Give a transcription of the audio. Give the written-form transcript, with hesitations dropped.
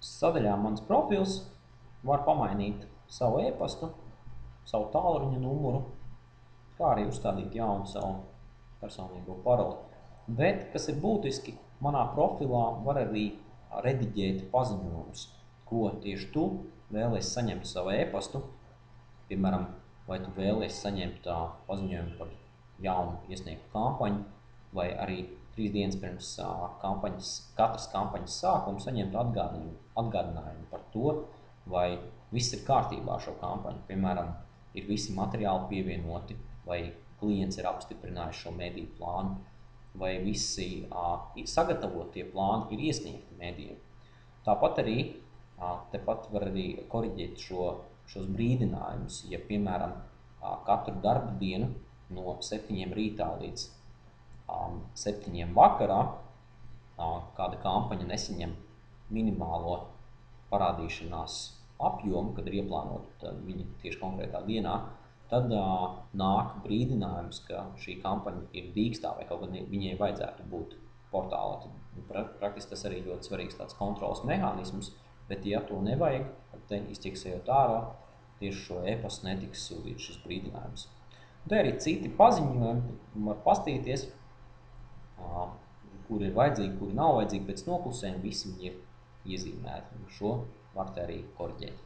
Sadaļā mans profils var pamainīt savu e-pastu, savu tālruņa numuru, kā arī uzstādīt jaunu savu personīgo paroli. Bet, kas ir būtiski, manā profilā var arī rediģēt paziņojumus, ko tieši tu vēlies saņemt savu e-pastu. Piemēram, vai tu vēlies saņemt paziņojumu par jaunu iesniegtu kampaņu, vai arī 3 dienas pirms katras kampaņas sākuma saņemt atgādinājumu par to, vai viss ir kārtībā ar šo kampaņu. Piemēram, ir visi materiāli pievienoti, vai klients ir apstiprinājis šo mediju plānu, vai visi sagatavotie plāni ir iesniegti medijiem. Tāpat arī tepat var arī koriģēt šos brīdinājumus, ja, piemēram, katru darba dienu no 7 rītā līdz 7 vakarā kāda kampaņa nesaņem minimālo parādīšanās apjomu, kad ir ieplānota viņa tieši konkrētā dienā, tad nāk brīdinājums, ka šī kampaņa ir dīkstā vai kaut gan viņai vajadzētu būt portālā. Praktiski tas arī ļoti svarīgs tāds kontrols mehānisms, bet ja to nevajag, tad te izķeksējot ārā, tieši šo e-pastu netiks sūtīts šis brīdinājums. Te arī citi paziņojumi var pastīties, kuri ir vajadzīgi, kuri nav vajadzīgi, pēc noklusējuma visi viņi ir iezīmēti. Šo var te arī koriģēt.